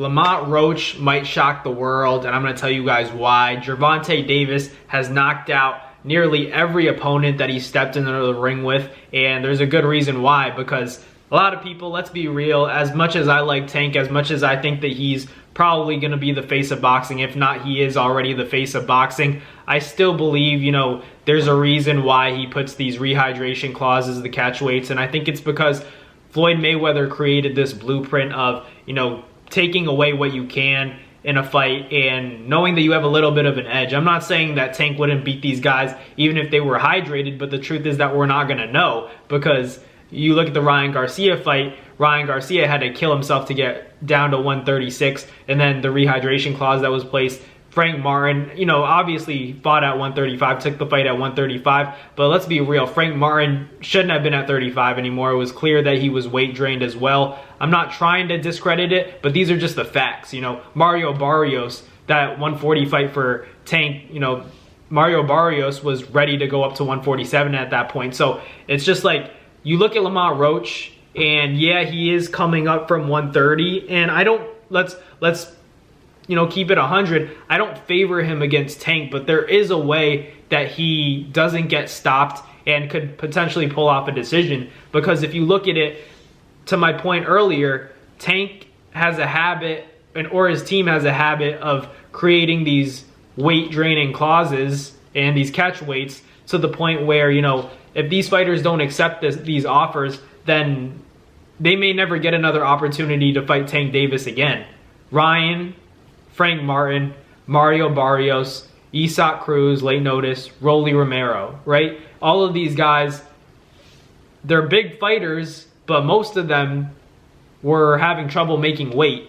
Lamont Roach might shock the world, and I'm going to tell you guys why. Gervonta Davis has knocked out nearly every opponent that he stepped into the ring with, and there's a good reason why, because a lot of people, let's be real, as much as I like Tank, as much as I think that he's probably going to be the face of boxing, if not he is already the face of boxing, I still believe, there's a reason why he puts these rehydration clauses, the catch weights, and I think it's because Floyd Mayweather created this blueprint of, taking away what you can in a fight and knowing that you have a little bit of an edge. I'm not saying that Tank wouldn't beat these guys even if they were hydrated, but the truth is that we're not going to know, because you look at the Ryan Garcia fight, Ryan Garcia had to kill himself to get down to 136, and then the rehydration clause that was placed. Frank Martin, obviously fought at 135, took the fight at 135, but let's be real, Frank Martin shouldn't have been at 35 anymore. It was clear that he was weight drained as well. I'm not trying to discredit it, but these are just the facts. Mario Barrios, that 140 fight for Tank, Mario Barrios was ready to go up to 147 at that point. So it's just like, you look at Lamont Roach, and yeah, he is coming up from 130, and I don't, let's keep it 100. I don't favor him against Tank, but there is a way that he doesn't get stopped and could potentially pull off a decision. Because if you look at it, to my point earlier, Tank has a habit, or his team has a habit of creating these weight draining clauses and these catch weights to the point where, if these fighters don't accept these offers, then they may never get another opportunity to fight Tank Davis again. Ryan, Frank Martin, Mario Barrios, Isaac Cruz, late notice, Rolly Romero, right? All of these guys, they're big fighters, but most of them were having trouble making weight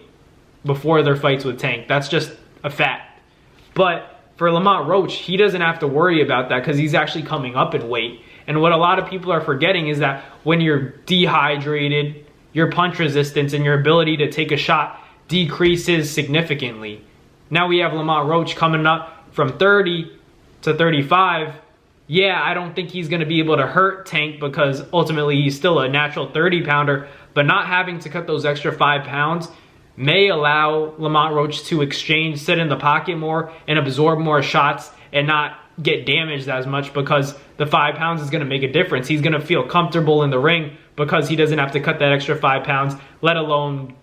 before their fights with Tank. That's just a fact. But for Lamont Roach, he doesn't have to worry about that because he's actually coming up in weight. And what a lot of people are forgetting is that when you're dehydrated, your punch resistance and your ability to take a shot decreases significantly. Now we have Lamont Roach coming up from 30 to 35. Yeah, I don't think he's going to be able to hurt Tank because ultimately he's still a natural 30-pounder, but not having to cut those extra 5 pounds may allow Lamont Roach to exchange, sit in the pocket more, and absorb more shots and not get damaged as much, because the 5 pounds is going to make a difference. He's going to feel comfortable in the ring because he doesn't have to cut that extra 5 pounds, let alone,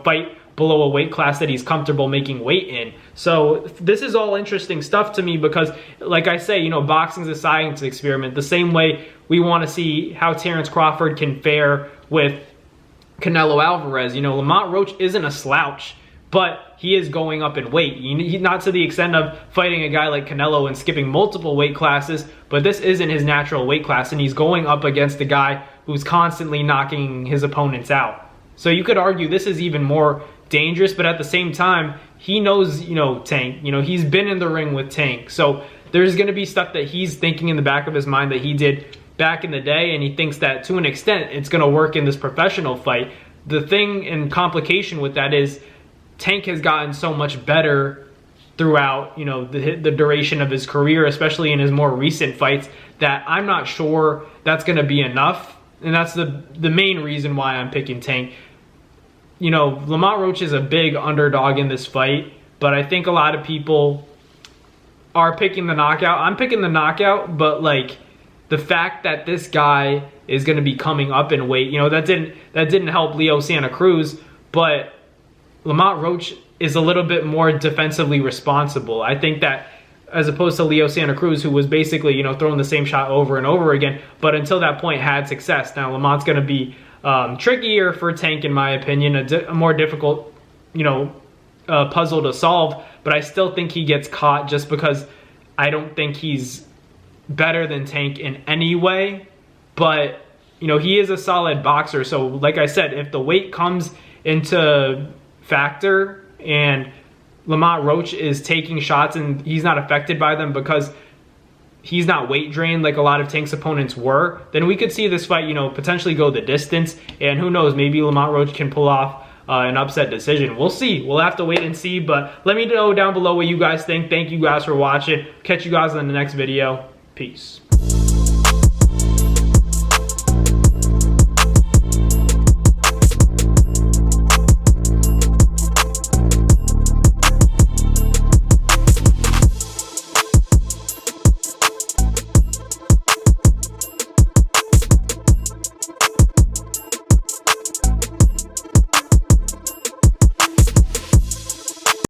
fight below a weight class that he's comfortable making weight in. So this is all interesting stuff to me because, like I say, boxing's a science experiment. The same way we want to see how Terrence Crawford can fare with Canelo Alvarez. Lamont Roach isn't a slouch, but he is going up in weight. Not to the extent of fighting a guy like Canelo and skipping multiple weight classes, but this isn't his natural weight class, and he's going up against a guy who's constantly knocking his opponents out. So you could argue this is even more dangerous, but at the same time, he knows, Tank. He's been in the ring with Tank. So there's going to be stuff that he's thinking in the back of his mind that he did back in the day, and he thinks that to an extent it's going to work in this professional fight. The thing and complication with that is Tank has gotten so much better throughout, the duration of his career, especially in his more recent fights, that I'm not sure that's going to be enough. And that's the main reason why I'm picking Tank. Lamont Roach is a big underdog in this fight, but I think a lot of people are picking the knockout. I'm picking the knockout, but the fact that this guy is going to be coming up in weight, that didn't help Leo Santa Cruz, but Lamont Roach is a little bit more defensively responsible. I think that as opposed to Leo Santa Cruz, who was basically, throwing the same shot over and over again, but until that point had success. Now, Lamont's going to be trickier for Tank, in my opinion, a more difficult, puzzle to solve, but I still think he gets caught just because I don't think he's better than Tank in any way, but, he is a solid boxer. So, like I said, if the weight comes into factor and Lamont Roach is taking shots and he's not affected by them because he's not weight drained like a lot of Tank's opponents were, then we could see this fight, potentially go the distance. And who knows, maybe Lamont Roach can pull off an upset decision. We'll see. We'll have to wait and see. But let me know down below what you guys think. Thank you guys for watching. Catch you guys in the next video. Peace.